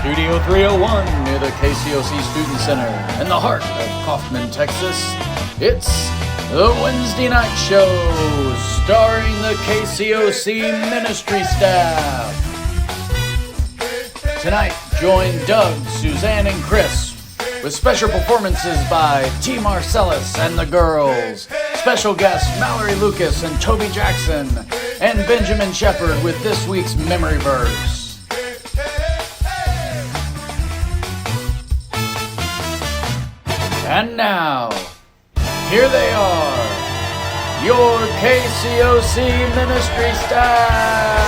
Studio 301 near the KCOC Student Center in the heart of Kaufman, Texas. It's the Wednesday Night Show starring the KCOC ministry staff. Tonight, join Doug, Suzanne, and Chris with special performances by Todd Marcellus and the Girls, special guests Mallory Lucas and Toby Jackson, and Benjamin Shepard with this week's memory verse. And now, here they are, your KCOC ministry staff.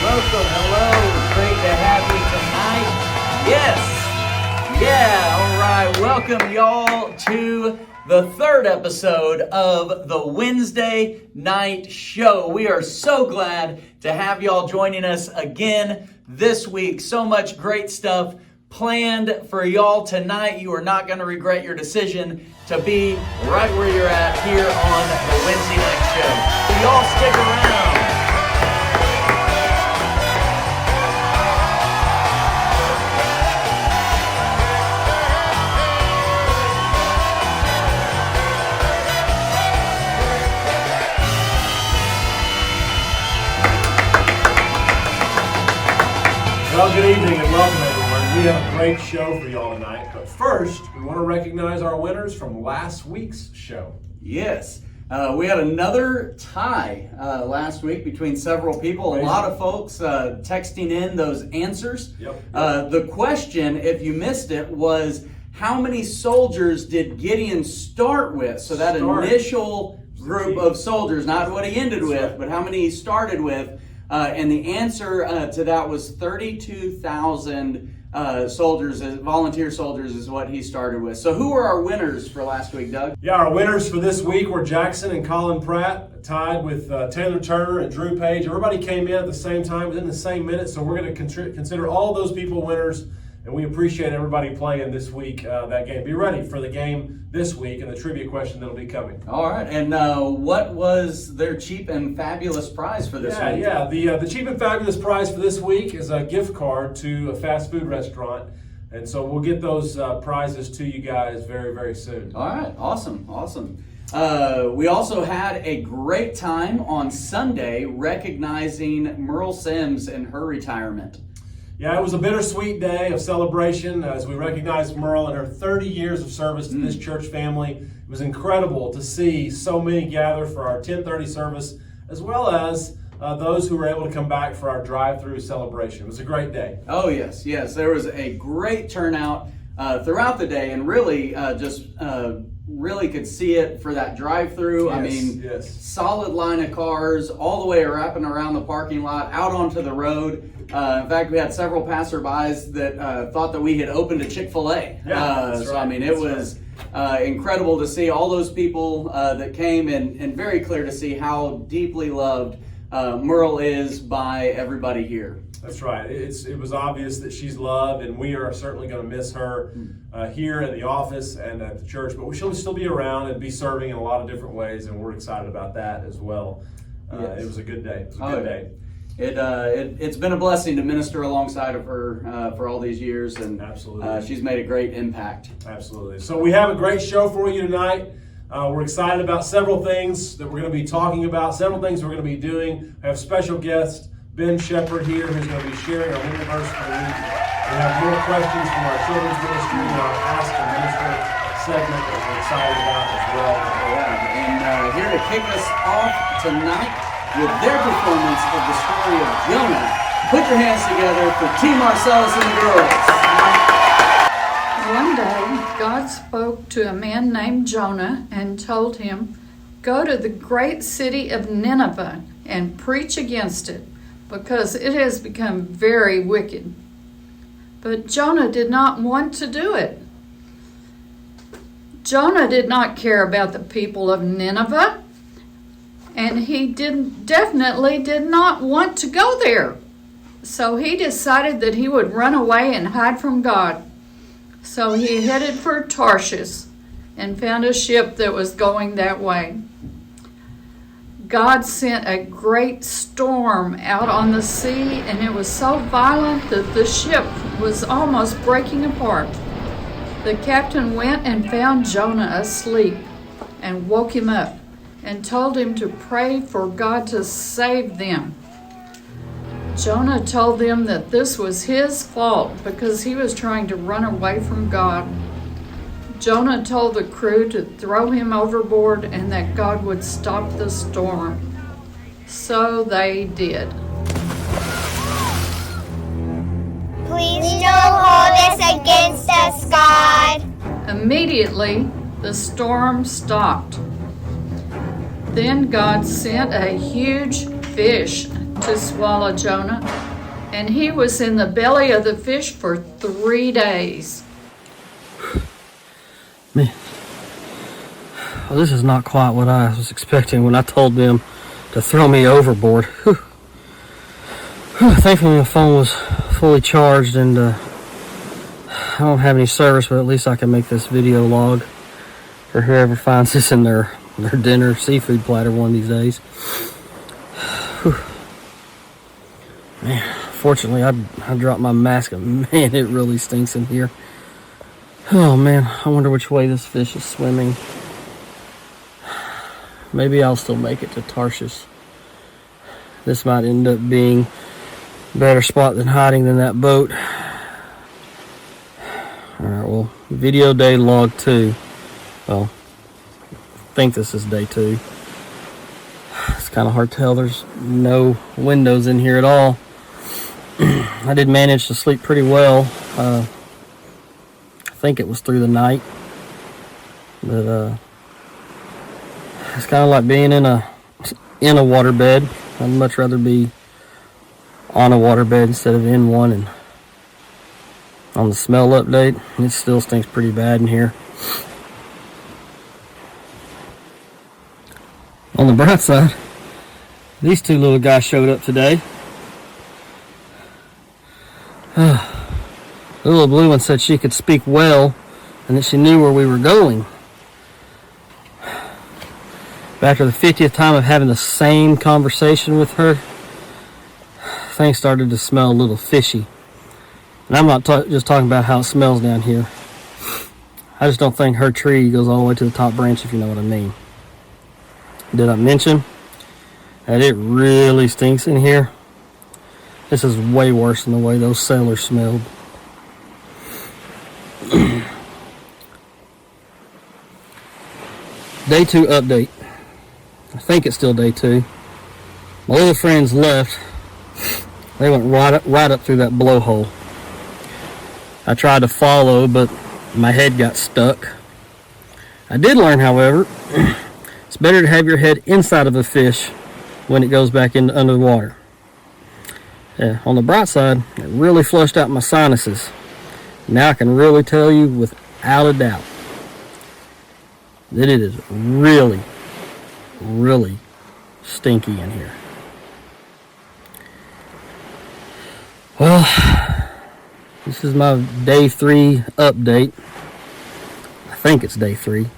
Welcome, hello, great to have you tonight. Yes. Yeah, all right. Welcome, y'all, to the third episode of the Wednesday Night Show. We are so glad to have y'all joining us again this week. So much great stuff planned for y'all tonight. You are not going to regret your decision to be right where you're at here on the Wednesday Night Show. So y'all stick around. Well, good evening and welcome, everyone. We have a great show for y'all tonight. But first, we want to recognize our winners from last week's show. Yes. We had another tie last week between several people. A lot of folks texting in those answers. Yep. The question, if you missed it, was how many soldiers did Gideon start with? So that initial group of soldiers, not what he ended with, but how many he started with. And the answer to that was 32,000 soldiers, volunteer soldiers is what he started with. So who were our winners for last week, Doug? Yeah, our winners for this week were Jackson and Colin Pratt, tied with Taylor Turner and Drew Page. Everybody came in at the same time, within the same minute, so we're going to consider all those people winners, and we appreciate everybody playing this week, that game. Be ready for the game this week and the trivia question that'll be coming. All right, and what was their cheap and fabulous prize for this week? Yeah, the cheap and fabulous prize for this week is a gift card to a fast food restaurant, and so we'll get those prizes to you guys very, very soon. All right, awesome. We also had a great time on Sunday recognizing Merle Sims and her retirement. Yeah, it was a bittersweet day of celebration as we recognized Merle and her 30 years of service to this church family. It was incredible to see so many gather for our 10:30 service, as well as those who were able to come back for our drive-through celebration. It was a great day. Oh, yes. There was a great turnout throughout the day, and really really could see it for that drive-through. Yes. Solid line of cars all the way wrapping around the parking lot, out onto the road. In fact, we had several passerbys that thought that we had opened a Chick-fil-A. It was incredible to see all those people that came, and very clear to see how deeply loved Merle is by everybody here. That's right. It was obvious that she's loved, and we are certainly going to miss her here at the office and at the church, but she'll still be around and be serving in a lot of different ways, and we're excited about that as well. Yes. It was a good day. It was a good day. It's been a blessing to minister alongside of her for all these years, and absolutely, she's made a great impact. Absolutely. So we have a great show for you tonight. We're excited about several things that we're going to be talking about, several things we're going to be doing. We have special guest Ben Shepard here, who's going to be sharing our memory verse for the week. We have more questions from our children's ministry and our Ask the Minister segment that we're excited about as well. Yeah, and here to kick us off tonight with their performance of the story of Jonah. Put your hands together for Todd Marcellus and the Girls. One day, God spoke to a man named Jonah and told him, "Go to the great city of Nineveh and preach against it, because it has become very wicked." But Jonah did not want to do it. Jonah did not care about the people of Nineveh, and he definitely did not want to go there. So he decided that he would run away and hide from God. So he headed for Tarshish and found a ship that was going that way. God sent a great storm out on the sea, and it was so violent that the ship was almost breaking apart. The captain went and found Jonah asleep and woke him up and told him to pray for God to save them. Jonah told them that this was his fault because he was trying to run away from God. Jonah told the crew to throw him overboard and that God would stop the storm. So they did. Please don't hold us against us, God. Immediately, the storm stopped. Then God sent a huge fish to swallow Jonah, and he was in the belly of the fish for 3 days. Man, well, this is not quite what I was expecting when I told them to throw me overboard. Whew. Thankfully, my phone was fully charged, and I don't have any service, but at least I can make this video log for whoever finds this in their dinner seafood platter one of these days. Whew. Man, fortunately, I dropped my mask, and man, it really stinks in here. Oh man, I wonder which way this fish is swimming. Maybe I'll still make it to Tarshish. This might end up being a better spot than hiding than that boat. Alright, well, video day log 2. Well, I think this is day 2. It's kind of hard to tell. There's no windows in here at all. I did manage to sleep pretty well. I think it was through the night, but it's kind of like being in a waterbed. I'd much rather be on a waterbed instead of in one. And on the smell update, it still stinks pretty bad in here. On the bright side, these two little guys showed up today. The little blue one said she could speak well and that she knew where we were going. But after the 50th time of having the same conversation with her, things started to smell a little fishy. And I'm not just talking about how it smells down here. I just don't think her tree goes all the way to the top branch, if you know what I mean. Did I mention that it really stinks in here? This is way worse than the way those sailors smelled. Day 2 update. I think it's still day 2. My little friends left. They went right up through that blowhole. I tried to follow, but my head got stuck. I did learn, however, it's better to have your head inside of a fish when it goes back into under the water. Yeah, on the bright side, it really flushed out my sinuses. Now I can really tell you without a doubt that it is really, really stinky in here. Well, this is my day 3 update. I think it's day 3.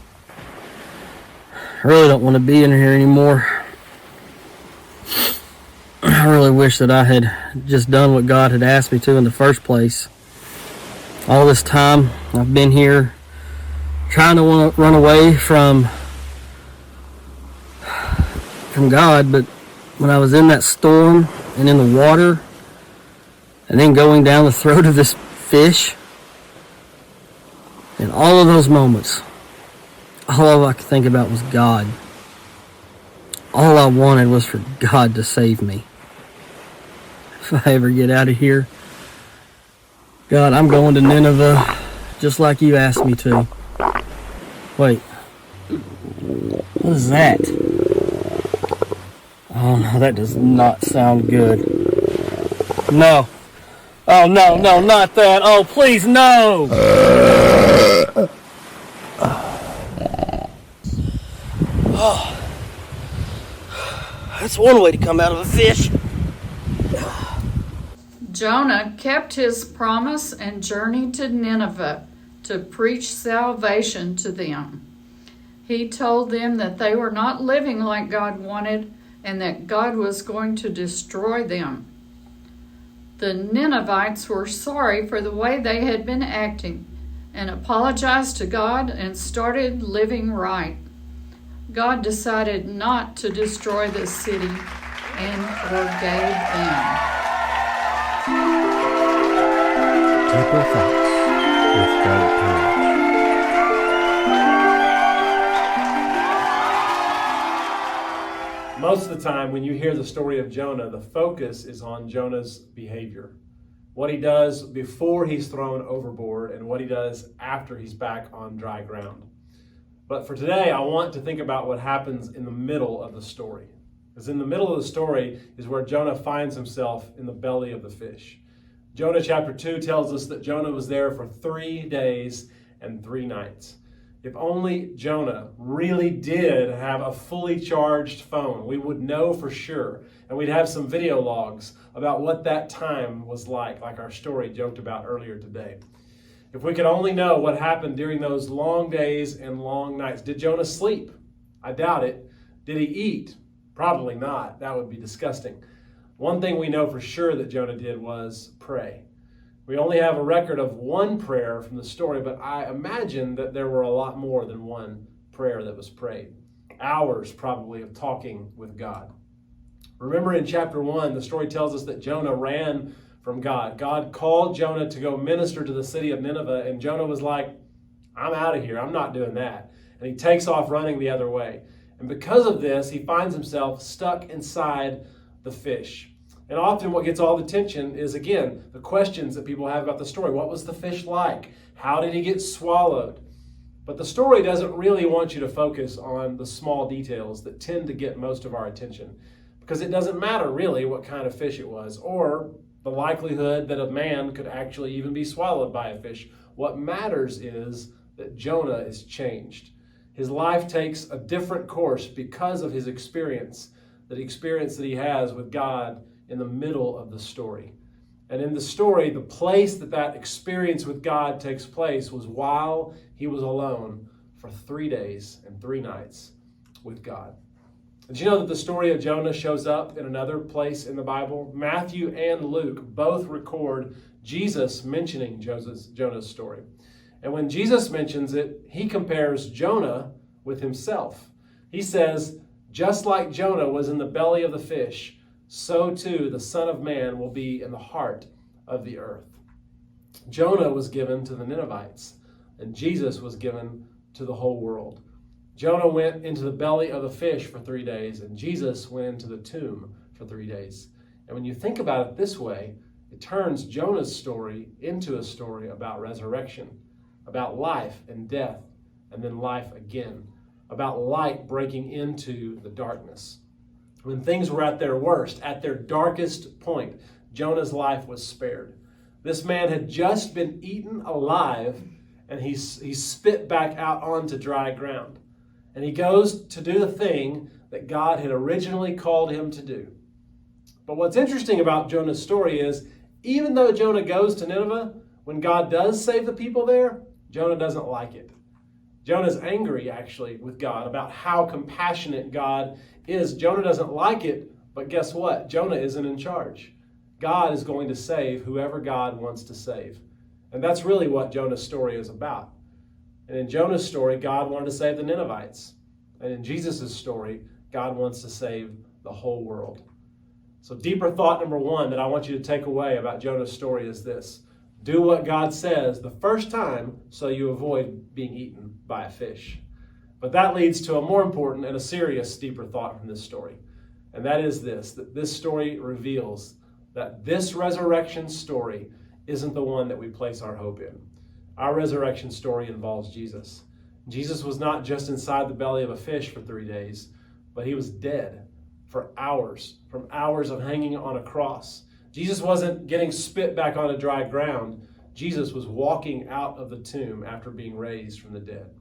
I really don't want to be in here anymore. I really wish that I had just done what God had asked me to in the first place. All this time I've been here trying to run away from God, but when I was in that storm and in the water and then going down the throat of this fish, in all of those moments, all I could think about was God. All I wanted was for God to save me. If I ever get out of here, God, I'm going to Nineveh just like you asked me to. Wait. What is that? Oh no, that does not sound good. No. Oh no, not that. Oh please, no! Oh. That's one way to come out of a fish. Jonah kept his promise and journeyed to Nineveh to preach salvation to them. He told them that they were not living like God wanted and that God was going to destroy them. The Ninevites were sorry for the way they had been acting and apologized to God and started living right. God decided not to destroy the city and forgave them. Deeper Thoughts with Doug Page. Most of the time when you hear the story of Jonah, the focus is on Jonah's behavior. What he does before he's thrown overboard and what he does after he's back on dry ground. But for today, I want to think about what happens in the middle of the story. Because in the middle of the story is where Jonah finds himself in the belly of the fish. Jonah chapter 2 tells us that Jonah was there for 3 days and 3 nights. If only Jonah really did have a fully charged phone, we would know for sure. And we'd have some video logs about what that time was like our story joked about earlier today. If we could only know what happened during those long days and long nights. Did Jonah sleep? I doubt it. Did he eat? Probably not. That would be disgusting. One thing we know for sure that Jonah did was pray. We only have a record of one prayer from the story, but I imagine that there were a lot more than one prayer that was prayed. Hours probably of talking with God. Remember in chapter 1, the story tells us that Jonah ran from God. God called Jonah to go minister to the city of Nineveh, and Jonah was like, I'm out of here. I'm not doing that. And he takes off running the other way. And because of this, he finds himself stuck inside the fish. And often what gets all the attention is, again, the questions that people have about the story. What was the fish like? How did he get swallowed? But the story doesn't really want you to focus on the small details that tend to get most of our attention. Because it doesn't matter really what kind of fish it was, or the likelihood that a man could actually even be swallowed by a fish. What matters is that Jonah is changed. His life takes a different course because of his experience, the experience that he has with God in the middle of the story. And in the story, the place that experience with God takes place was while he was alone for 3 days and 3 nights with God. Did you know that the story of Jonah shows up in another place in the Bible? Matthew and Luke both record Jesus mentioning Jonah's story. And when Jesus mentions it, he compares Jonah with himself. He says, just like Jonah was in the belly of the fish, so too the Son of Man will be in the heart of the earth. Jonah was given to the Ninevites, and Jesus was given to the whole world. Jonah went into the belly of the fish for 3 days, and Jesus went into the tomb for 3 days. And when you think about it this way, it turns Jonah's story into a story about resurrection, about life and death, and then life again, about light breaking into the darkness. When things were at their worst, at their darkest point, Jonah's life was spared. This man had just been eaten alive, and he's spit back out onto dry ground. And he goes to do the thing that God had originally called him to do. But what's interesting about Jonah's story is, even though Jonah goes to Nineveh, when God does save the people there, Jonah doesn't like it. Jonah's angry, actually, with God about how compassionate God is. Jonah doesn't like it, but guess what? Jonah isn't in charge. God is going to save whoever God wants to save. And that's really what Jonah's story is about. And in Jonah's story, God wanted to save the Ninevites. And in Jesus' story, God wants to save the whole world. So deeper thought number 1 that I want you to take away about Jonah's story is this. Do what God says the first time so you avoid being eaten by a fish. But that leads to a more important and a serious, deeper thought from this story. And that is this, that this story reveals that this resurrection story isn't the one that we place our hope in. Our resurrection story involves Jesus. Jesus was not just inside the belly of a fish for 3 days, but he was dead for hours, from hours of hanging on a cross. Jesus wasn't getting spit back onto dry ground. Jesus was walking out of the tomb after being raised from the dead.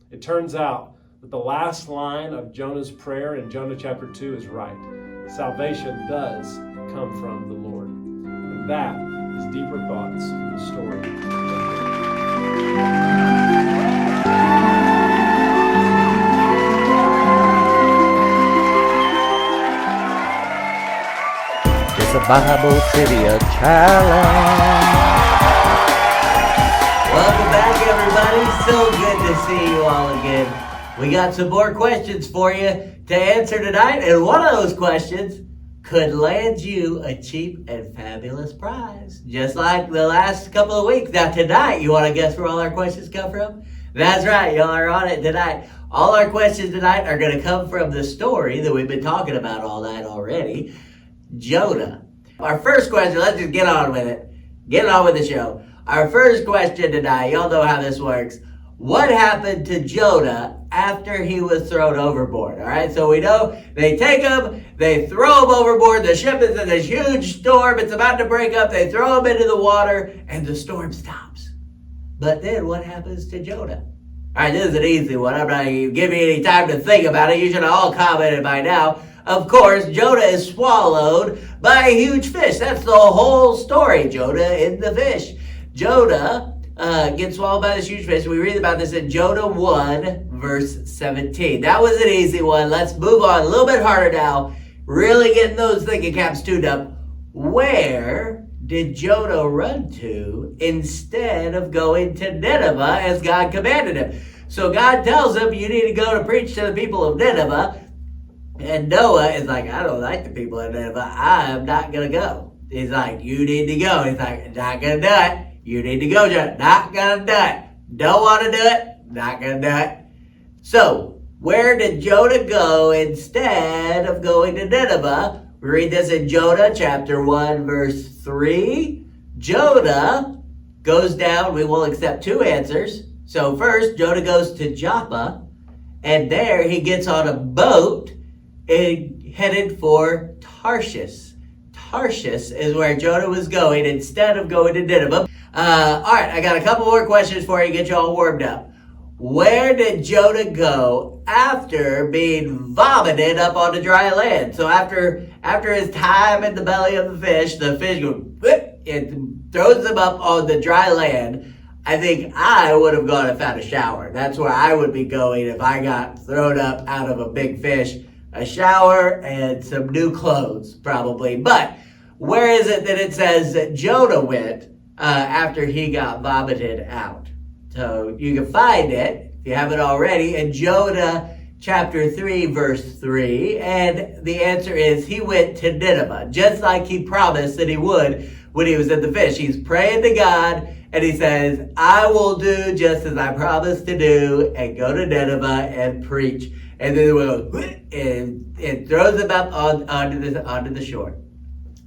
It turns out that the last line of Jonah's prayer in Jonah chapter 2 is right. Salvation does come from the Lord. And That is Deeper Thoughts, the story. It's a Bible Trivia Challenge. Welcome back, everybody. So good to see you all again. We got some more questions for you to answer tonight, and one of those questions could land you a cheap and fabulous prize, just like the last couple of weeks. Now tonight, you want to guess where all our questions come from? That's right, y'all are on it tonight. All our questions tonight are going to come from the story that we've been talking about all night already, Jonah. Our first question, let's just get on with it. Get on with the show. Our first question tonight, y'all know how this works. What happened to Jonah after he was thrown overboard? All right, so we know they take him, they throw him overboard. The ship is in this huge storm. It's about to break up. They throw him into the water, and the storm stops. But then what happens to Jonah? All right, this is an easy one. I'm not even giving you any time to think about it. You should have all commented by now. Of course, Jonah is swallowed by a huge fish. That's the whole story, Jonah in the fish. Jonah gets swallowed by this huge fish. We read about this in Jonah 1, verse 17. That was an easy one. Let's move on. A little bit harder now. Really getting those thinking caps tuned up. Where did Jonah run to instead of going to Nineveh as God commanded him? So God tells him, you need to go to preach to the people of Nineveh. And Noah is like, I don't like the people of Nineveh. I am not going to go. He's like, you need to go. He's like, not going to do it. You need to go, Jonah. Not going to do it. Don't want to do it. Not going to do it. So, where did Jonah go instead of going to Nineveh? We read this in Jonah chapter 1, verse 3. Jonah goes down. We will accept two answers. So first, Jonah goes to Joppa. And there he gets on a boat and headed for Tarshish. Tarshish is where Jonah was going instead of going to Nineveh. All right, I got a couple more questions for you, get you all warmed up. Where did Jonah go after being vomited up on the dry land? So after his time in the belly of the fish goes, it throws him up on the dry land. I think I would have gone and found a shower. That's where I would be going if I got thrown up out of a big fish. A shower and some new clothes, probably. But where is it that it says that Jonah went after he got vomited out? So you can find it, if you haven't already, in Jonah chapter 3, verse 3. And the answer is he went to Nineveh, just like he promised that he would when he was in the fish. He's praying to God, and he says, I will do just as I promised to do, and go to Nineveh and preach. And then it throws them up onto the shore.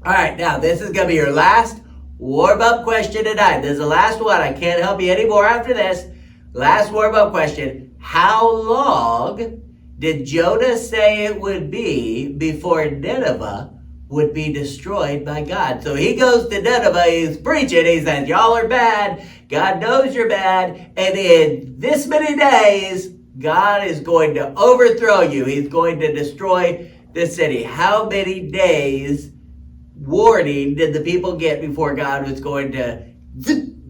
All right, now this is going to be your last warm-up question tonight. This is the last one. I can't help you anymore after this. Last warm-up question. How long did Jonah say it would be before Nineveh would be destroyed by God? So he goes to Nineveh, he's preaching, he says, y'all are bad, God knows you're bad, and in this many days, God is going to overthrow you. He's going to destroy this city. How many days warning did the people get before God was going to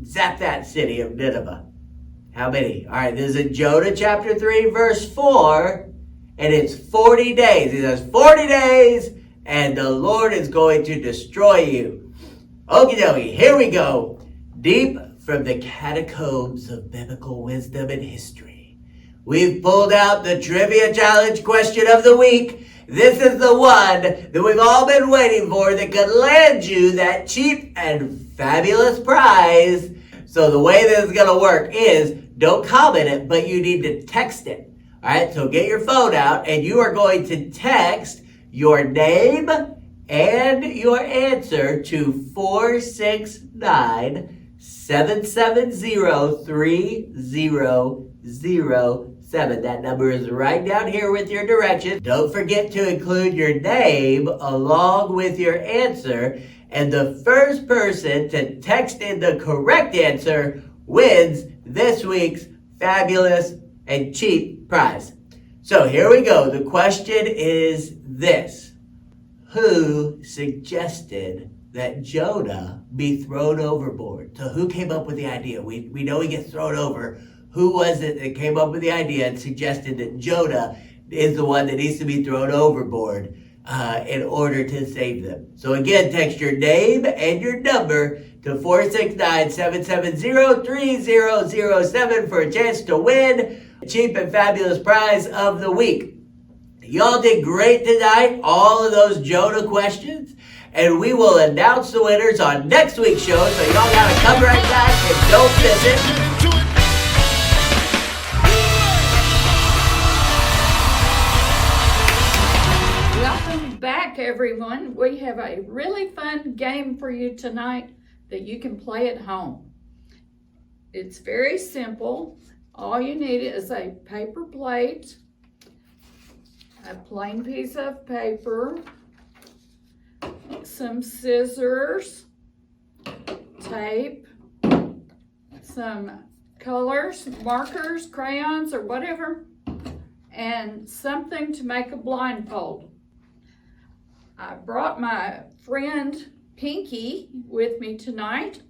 zap that city of Nineveh? How many? All right, this is in Jonah chapter 3, verse 4, and it's 40 days. He says, 40 days, and the Lord is going to destroy you. Okie dokie, here we go. Deep from the catacombs of biblical wisdom and history, we've pulled out the Trivia Challenge question of the week. This is the one that we've all been waiting for that could land you that cheap and fabulous prize. So the way this is going to work is, don't comment it, but you need to text it. All right, so get your phone out, and you are going to text your name and your answer to 469-770-3007. That number is right down here with your directions. Don't forget to include your name along with your answer, and the first person to text in the correct answer wins this week's fabulous and cheap prize. So here we go. The question is this: who suggested that Jonah be thrown overboard. So who came up with the idea? We know he gets thrown over. Who was it that came up with the idea and suggested that Jonah is the one that needs to be thrown overboard in order to save them? So again, text your name and your number to 469-770-3007 for a chance to win a cheap and fabulous prize of the week. Y'all did great tonight, all of those Jonah questions, and we will announce the winners on next week's show, so y'all gotta come right back and don't miss it. Welcome back, everyone. We have a really fun game for you tonight that you can play at home. It's very simple. All you need is a paper plate, a plain piece of paper, some scissors, tape, some colors, markers, crayons, or whatever, and something to make a blindfold. I brought my friend Pinky with me tonight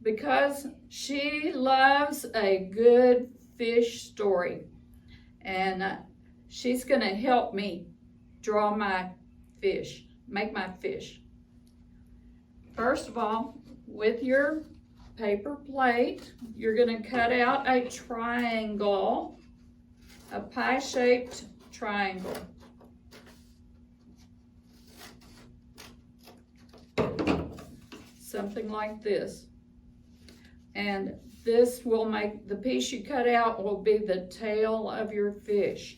because she loves a good fish story, and she's going to help me draw my fish, make my fish. First of all, with your paper plate, you're going to cut out a triangle, a pie-shaped triangle. Something like this. And this will make, the piece you cut out will be the tail of your fish.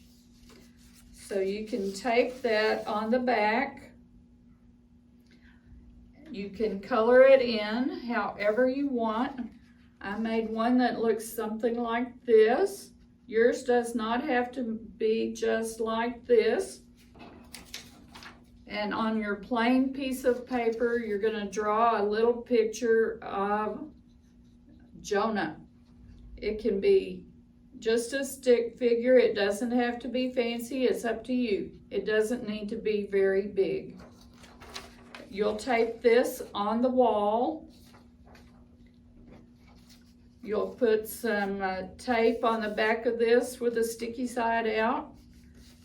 So you can tape that on the back. You can color it in however you want. I made one that looks something like this. Yours does not have to be just like this. And on your plain piece of paper, you're going to draw a little picture of Jonah. It can be just a stick figure. It doesn't have to be fancy. It's up to you. It doesn't need to be very big. You'll tape this on the wall. You'll put some tape on the back of this with the sticky side out.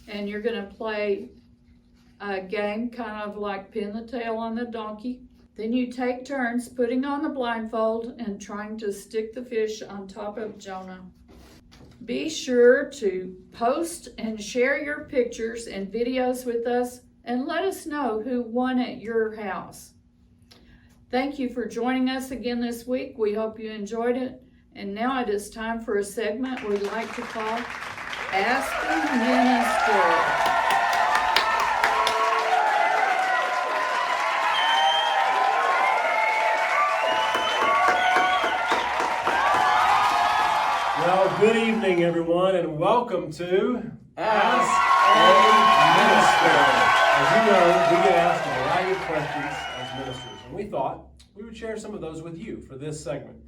And you're going to play a game kind of like pin the tail on the donkey. Then you take turns putting on the blindfold and trying to stick the fish on top of Jonah. Be sure to post and share your pictures and videos with us and let us know who won at your house. Thank you for joining us again this week. We hope you enjoyed it. And now it is time for a segment we'd like to call Ask the Minister. Well, good evening, everyone, and welcome to Ask a Minister. As you know, we get asked a variety of questions as ministers, and we thought we would share some of those with you for this segment.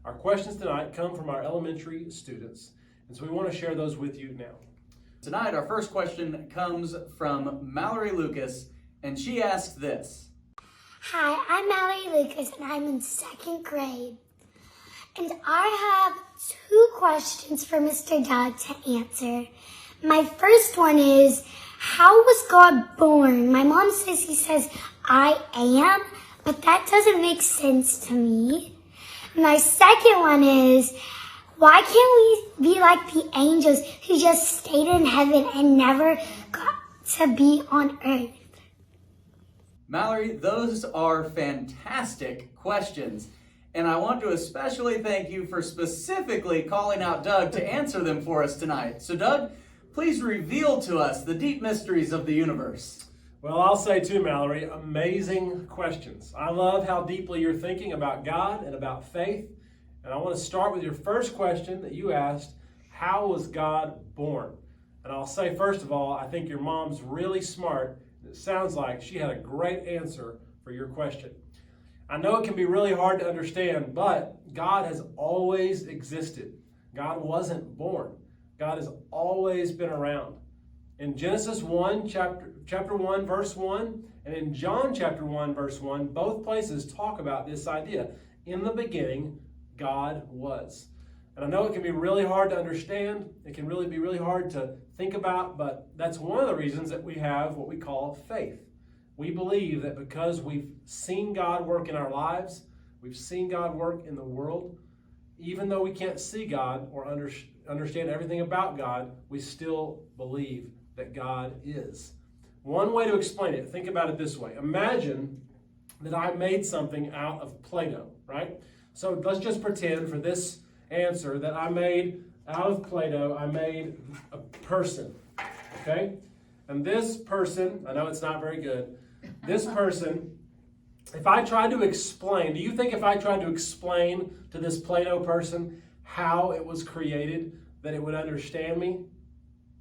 Our questions tonight come from our elementary students, and so we want to share those with you now. Tonight, our first question comes from Mallory Lucas, and she asks this. Hi, I'm Mallory Lucas, and I'm in 2nd grade. And I have 2 questions for Mr. Dodd to answer. My first one is, how was God born? My mom says he says, I am, but that doesn't make sense to me. My second one is, why can't we be like the angels who just stayed in heaven and never got to be on earth? Mallory, those are fantastic questions. And I want to especially thank you for specifically calling out Doug to answer them for us tonight. So Doug, please reveal to us the deep mysteries of the universe. Well, I'll say too, Mallory, amazing questions. I love how deeply you're thinking about God and about faith. And I want to start with your first question that you asked, how was God born? And I'll say, first of all, I think your mom's really smart. It sounds like she had a great answer for your question. I know it can be really hard to understand, but God has always existed. God wasn't born. God has always been around. In Genesis 1, chapter 1, verse 1, and in John chapter 1, verse 1, both places talk about this idea. In the beginning, God was. And I know it can be really hard to understand. It can really be really hard to think about, but that's one of the reasons that we have what we call faith. We believe that because we've seen God work in our lives, we've seen God work in the world, even though we can't see God or understand everything about God, we still believe that God is. One way to explain it, think about it this way. Imagine that I made something out of Play-Doh, right? So let's just pretend for this answer that I made out of Play-Doh, I made a person, okay? And this person, I know it's not very good, this person, if I tried to explain, do you think if I tried to explain to this Play-Doh person how it was created, that it would understand me?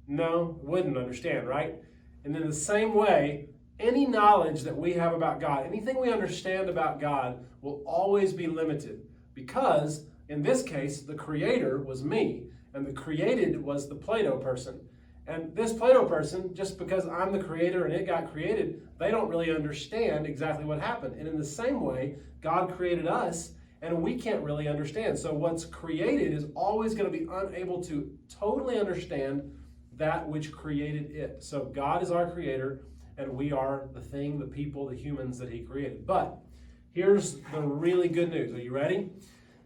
No, it wouldn't understand, right? And in the same way, any knowledge that we have about God, anything we understand about God will always be limited because, in this case, the creator was me and the created was the Play-Doh person. And this Play-Doh person, just because I'm the creator and it got created, they don't really understand exactly what happened. And in the same way, God created us and we can't really understand. So what's created is always going to be unable to totally understand that which created it. So God is our creator and we are the thing, the people, the humans that he created. But here's the really good news. Are you ready?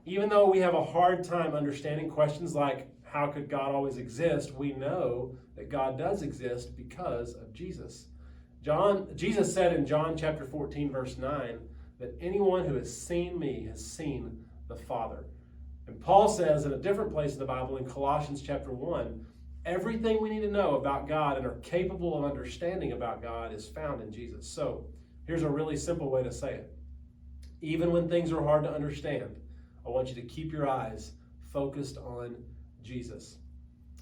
Even though we have a hard time understanding questions like, how could God always exist? We know that God does exist because of Jesus. Jesus said in John chapter 14, verse 9, that anyone who has seen me has seen the Father. And Paul says in a different place in the Bible, in Colossians chapter 1, everything we need to know about God and are capable of understanding about God is found in Jesus. So here's a really simple way to say it. Even when things are hard to understand, I want you to keep your eyes focused on Jesus.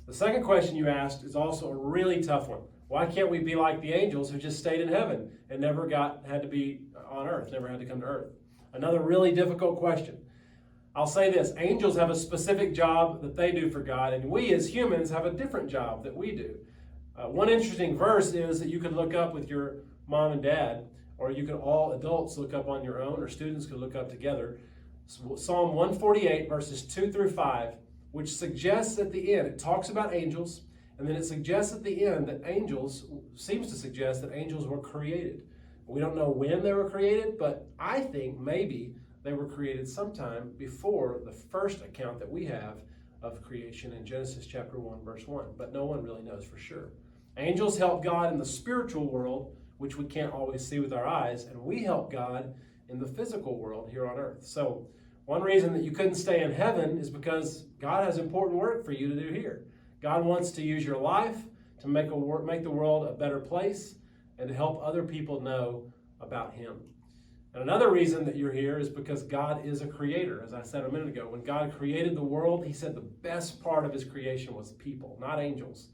The second question you asked is also a really tough one. Why can't we be like the angels who just stayed in heaven and never had to be on earth, never had to come to earth? Another really difficult question. I'll say this, angels have a specific job that they do for God, and we as humans have a different job that we do. One interesting verse is that you could look up with your mom and dad, or you could all adults look up on your own, or students could look up together. Psalm 148, verses 2 through 5, which suggests at the end, it talks about angels, and then it suggests at the end that seems to suggest that angels were created. We don't know when they were created, but I think maybe they were created sometime before the first account that we have of creation in Genesis chapter 1, verse 1, but no one really knows for sure. Angels help God in the spiritual world, which we can't always see with our eyes, and we help God in the physical world here on earth. So one reason that you couldn't stay in heaven is because God has important work for you to do here. God wants to use your life to make the world a better place and to help other people know about him. And another reason that you're here is because God is a creator. As I said a minute ago, when God created the world, he said the best part of his creation was people, not angels.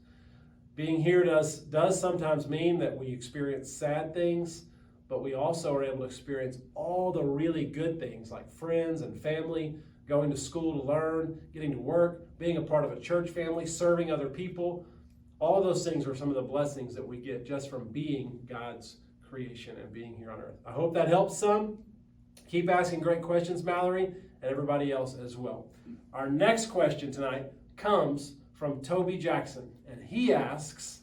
Being here does sometimes mean that we experience sad things, but we also are able to experience all the really good things like friends and family, going to school to learn, getting to work, being a part of a church family, serving other people. All those things are some of the blessings that we get just from being God's creation and being here on earth. I hope that helps some. Keep asking great questions, Mallory, and everybody else as well. Our next question tonight comes from Toby Jackson, and he asks,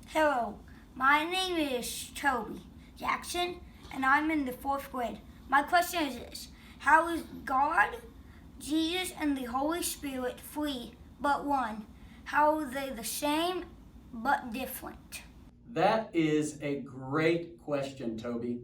Hello, my name is Toby Jackson, and I'm in the 4th grade. My question is this: how is God, Jesus, and the Holy Spirit three but one? How are they the same but different? That is a great question, Toby.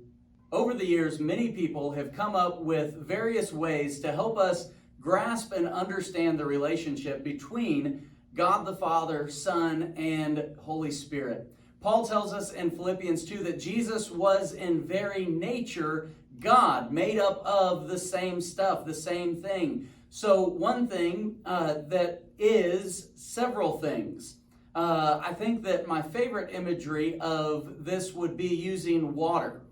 Over the years, many people have come up with various ways to help us grasp and understand the relationship between God the Father, Son, and Holy Spirit. Paul tells us in Philippians 2 that Jesus was in very nature God, made up of the same stuff, the same thing. So one thing that is several things. I think that my favorite imagery of this would be using water.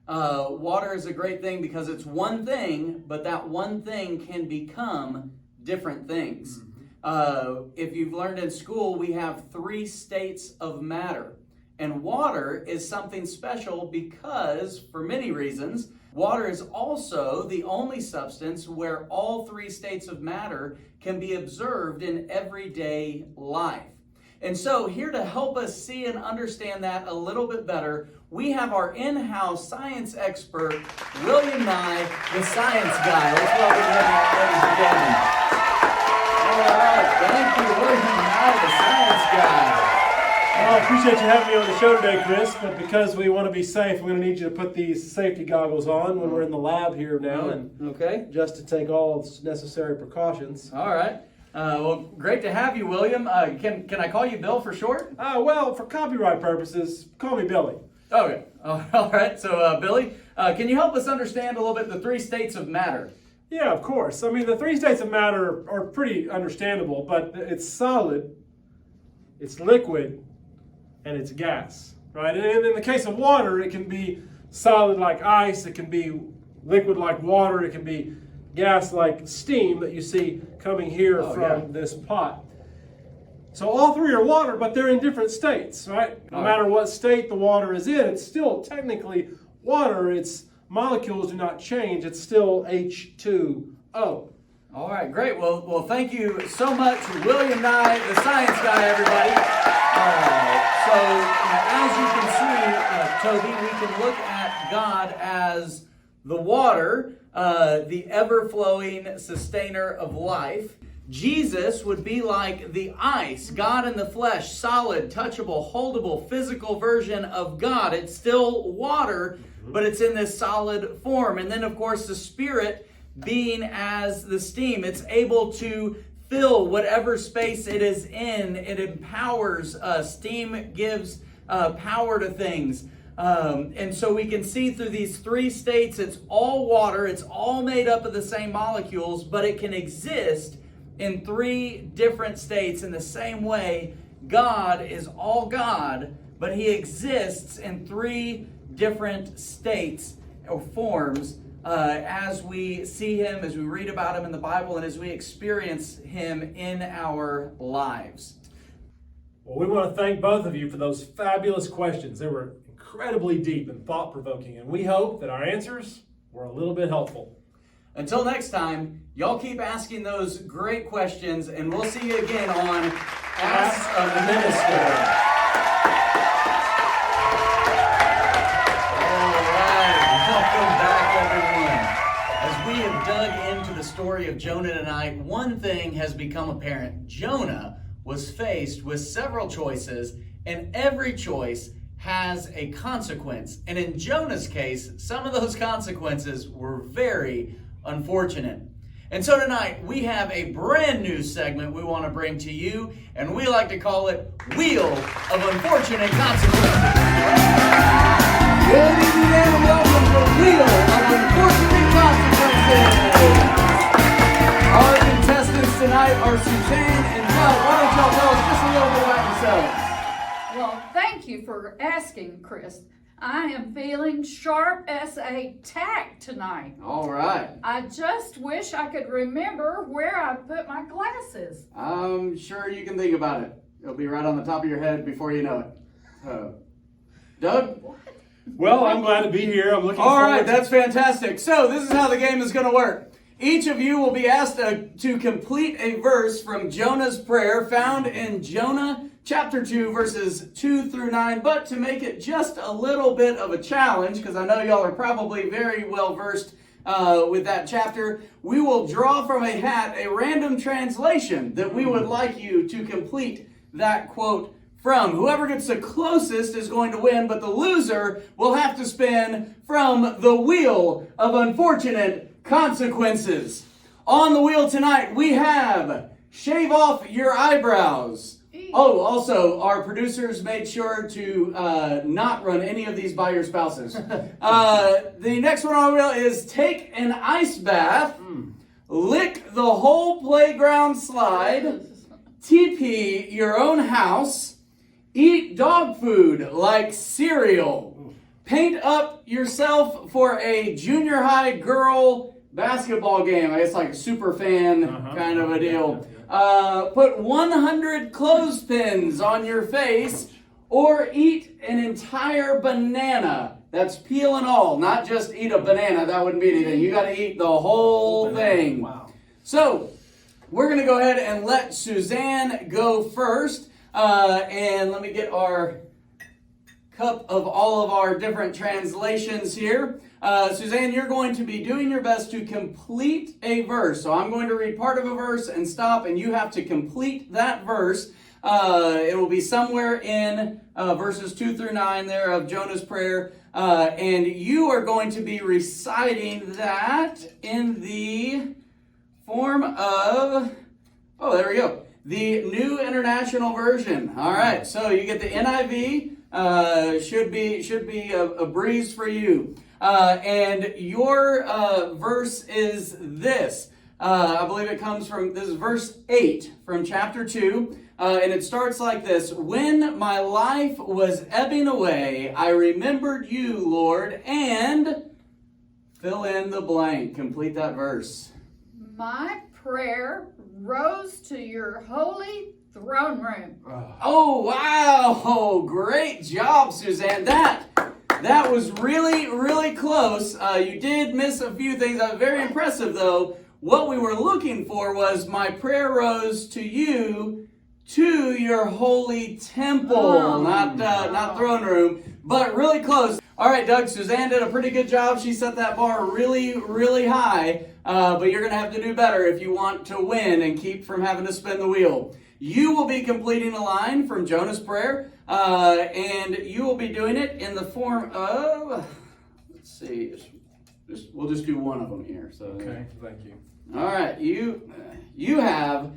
Water is a great thing because it's one thing, but that one thing can become different things. If you've learned in school, we have 3 states of matter. And water is something special because, for many reasons, water is also the only substance where all 3 states of matter can be observed in everyday life. And so, here to help us see and understand that a little bit better, we have our in-house science expert, William Nye, the science guy. Let's welcome him, ladies and gentlemen. All right, thank you, William Nye, the science guy. Well, I appreciate you having me on the show today, Chris, but because we want to be safe, I'm going to need you to put these safety goggles on when we're in the lab here now, and Okay. just to take all necessary precautions. All right. Well, great to have you, William. Can I call you Bill for short? Well, for copyright purposes, call me Billy. Okay. All right. So, Billy, can you help us understand a little bit the 3 states of matter? Yeah, of course. I mean, the 3 states of matter are pretty understandable, but it's solid, it's liquid, and it's gas, right? And in the case of water, it can be solid like ice, it can be liquid like water, it can be gas like steam that you see coming here from this pot. So all 3 are water, but they're in different states, right? No matter what state the water is in, it's still technically water. Its molecules do not change. It's still H2O. All right, great. Well, thank you so much, William Nye, the science guy, everybody. So as you can see, Toby, we can look at God as the water, the ever-flowing sustainer of life. Jesus would be like the ice, God in the flesh, solid, touchable, holdable, physical version of God. It's still water, but it's in this solid form. And then, of course, the Spirit being as the steam. It's able to fill whatever space it is in. It empowers. Steam gives power to things. And so we can see through these 3 states, it's all water, it's all made up of the same molecules, but it can exist in 3 different states. In the same way, God is all God, but he exists in 3 different states or forms as we see him, as we read about him in the Bible, and as we experience him in our lives. Well, we want to thank both of you for those fabulous questions. They were incredibly deep and thought-provoking, and we hope that our answers were a little bit helpful. Until next time, y'all keep asking those great questions, and we'll see you again on Ask a Minister. All right, welcome back, everyone. As we have dug into the story of Jonah tonight, one thing has become apparent. Jonah was faced with several choices, and every choice has a consequence. And in Jonah's case, some of those consequences were very unfortunate. And so tonight, we have a brand new segment we want to bring to you, and we like to call it Wheel of Unfortunate Consequences. Good evening and welcome to Wheel of Unfortunate Consequences. Our contestants tonight are Suzanne and Bud. Why don't y'all tell us just a little bit about yourselves? Well, thank you for asking, Chris. I am feeling sharp as a tack tonight. All right. I just wish I could remember where I put my glasses. I'm sure you can think about it. It'll be right on the top of your head before you know it. Doug? Well, I'm glad to be here. I'm looking All forward right, to that's fantastic. So this is how the game is going to work. Each of you will be asked to complete a verse from Jonah's prayer found in Jonah chapter 2, verses 2 through 9. But to make it just a little bit of a challenge, because I know y'all are probably very well versed with that chapter, we will draw from a hat a random translation that we would like you to complete that quote from. Whoever gets the closest is going to win, but the loser will have to spin from the Wheel of Unfortunate Consequences. On the wheel tonight, we have shave off your eyebrows. Oh, also, our producers made sure to not run any of these by your spouses. The next one on the wheel is take an ice bath, lick the whole playground slide, TP your own house, eat dog food like cereal, paint up yourself for a junior high girl basketball game. I guess like a super fan kind of a deal. put 100 clothespins on your face, or eat an entire banana. That's peel and all, not just eat a banana. That wouldn't be anything. You got to eat the whole thing. Wow. So, we're going to go ahead and let Suzanne go first. And let me get our cup of all of our different translations here. Suzanne, you're going to be doing your best to complete a verse. So I'm going to read part of a verse and stop, and you have to complete that verse. It will be somewhere in verses 2 through 9 there of Jonah's prayer. And you are going to be reciting that in the form of, oh, there we go, the New International Version. All right, so you get the NIV. Should be a breeze for you. And your verse is this. I believe it comes from, this is verse 8 from chapter 2. And it starts like this. When my life was ebbing away, I remembered you, Lord, and fill in the blank. Complete that verse. My prayer rose to your holy throne room. Oh, wow. Great job, Suzanne. That was really, really close. You did miss a few things. Very impressive, though. What we were looking for was my prayer rose to you, to your holy temple, not throne room, but really close. All right, Doug, Suzanne did a pretty good job. She set that bar really, really high, but you're going to have to do better if you want to win and keep from having to spin the wheel. You will be completing a line from Jonah's prayer, and you will be doing it in the form of, let's see, we'll just do one of them here. So, Okay, thank you. All right, you have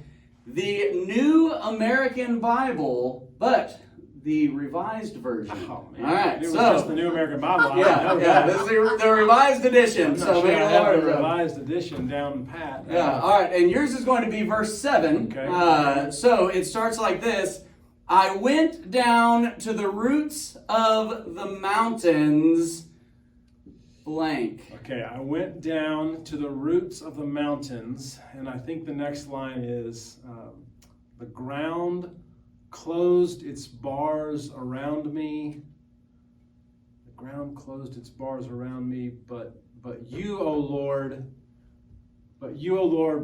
the New American Bible, but the revised version. Oh, man. All right, It was so just the New American Bible. yeah, this is the revised edition. I'm not So sure make I it have harder. the revised edition down pat. Yeah, all right, and yours is going to be verse 7. Okay. So it starts like this. I went down to the roots of the mountains, blank. Okay, I went down to the roots of the mountains, and I think the next line is, the ground closed its bars around me. The ground closed its bars around me, but you, O Lord,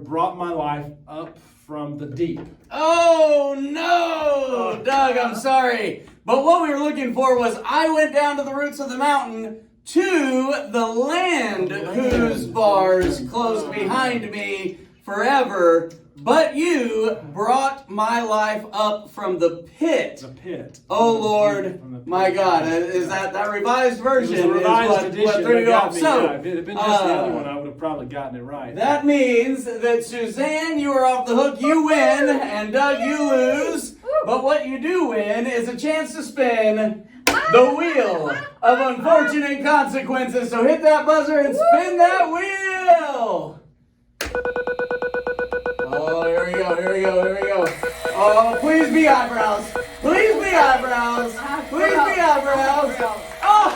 brought my life up from the deep. Oh no, Doug, I'm sorry. But what we were looking for was I went down to the roots of the mountain to the land whose bars closed behind me forever. But you brought my life up from the pit. The pit. Oh Lord, my God. Is that revised version? It was a revised edition. What threw you off. So, if it had been just the other one, I would have probably gotten it right. that means that Suzanne, you are off the hook. You win, and Doug, you lose. But what you do win is a chance to spin the wheel of unfortunate consequences. So hit that buzzer and spin that wheel. Oh, here we go. Oh, please be eyebrows. Please be eyebrows. Please be eyebrows. Oh,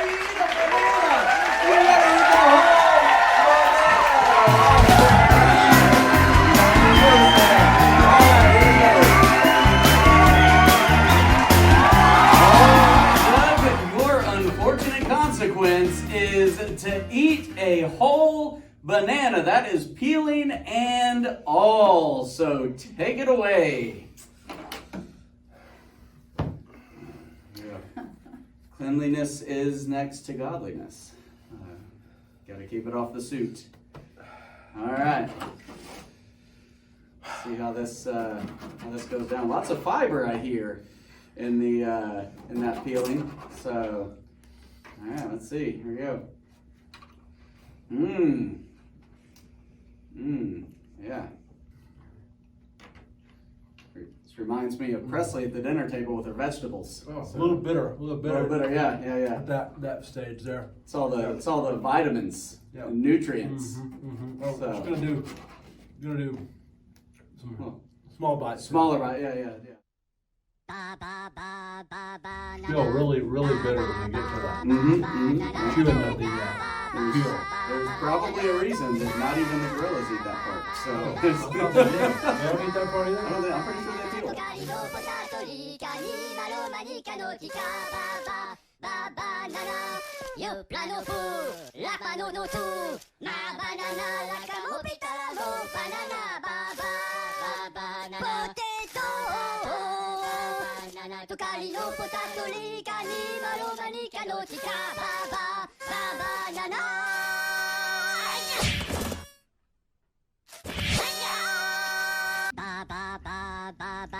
you need a banana. You gotta eat the whole banana. Your unfortunate consequence is to eat a whole banana. That is peeling and all. So take it away. Yeah. Cleanliness is next to godliness. Got to keep it off the suit. All right. See how this goes down. Lots of fiber I hear in that peeling. So, all right. Let's see. Here we go. Yeah. This reminds me of Presley at the dinner table with her vegetables. Oh, So, a little bitter, yeah. At that stage there. It's all the vitamins and nutrients. Well, So- just gonna do some small bites. Smaller, right? Yeah. Feel really, really bitter when we get to that. Chewing of the There's probably a reason that not even the gorillas eat that part. So They don't eat that part either? I'm pretty sure they feel it.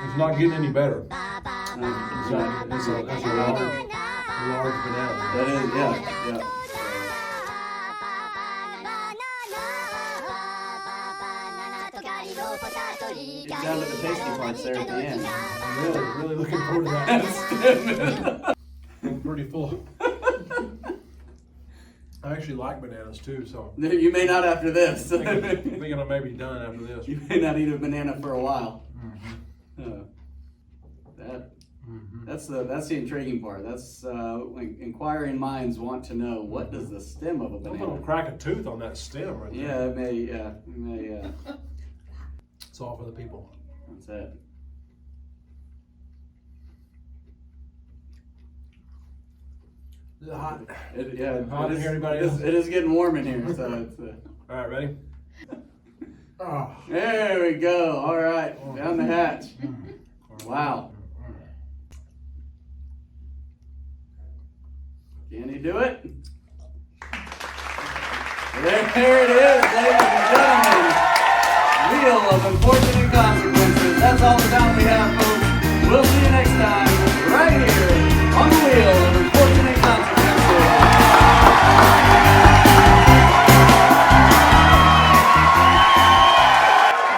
It's not getting any better. That's That's a large banana. That is, yeah. Get down to the tasty parts there at the end. Really looking forward to that. I'm pretty full. I actually like bananas too, so You may not after this. I'm thinking I may be done after this. You may not eat a banana for a while. That's the intriguing part. That's when inquiring minds want to know, what does the stem of a I'm banana? gonna crack a tooth on that stem right there. Yeah, it may. It's all for the people. That's it. Is it hot? Hot in here, anybody else? It is getting warm in here, so it's. All right, ready? Oh. There we go. All right, down the hatch. Wow. Can he do it? There it is, ladies and gentlemen. Wheel of Unfortunate Consequences. That's all the time we have, folks. We'll see you next time, right here on the Wheel of Unfortunate Consequences.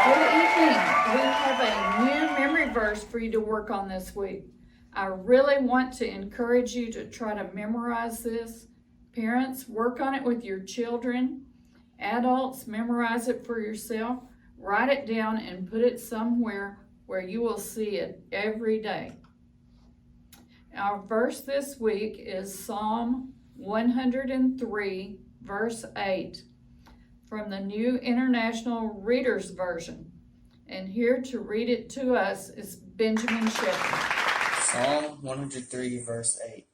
Good evening. We have a new memory verse for you to work on this week. I really want to encourage you to try to memorize this. Parents, work on it with your children. Adults, memorize it for yourself. Write it down and put it somewhere where you will see it every day. Our verse this week is Psalm 103, verse 8, from the New International Reader's Version. And here to read it to us is Benjamin Shepherd. Psalm 103, verse 8.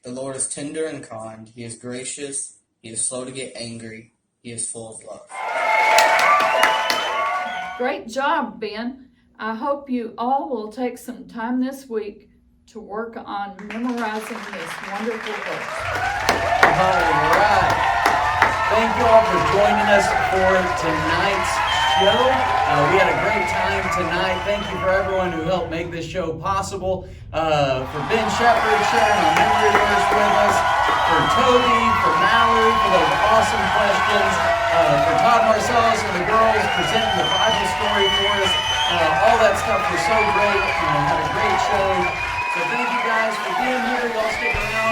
The Lord is tender and kind. He is gracious. He is slow to get angry. He is full of love. Great job, Ben. I hope you all will take some time this week to work on memorizing this wonderful verse. All right. Thank you all for joining us for tonight's show. We had a great time tonight. Thank you for everyone who helped make this show possible. For Ben Shepherd sharing our memory verse with us. For Toby, for Mallory, for those awesome questions. For Todd Marcellus and the girls presenting the Bible story for us. All that stuff was so great. Had a great show. So thank you guys for being here. Y'all stick around.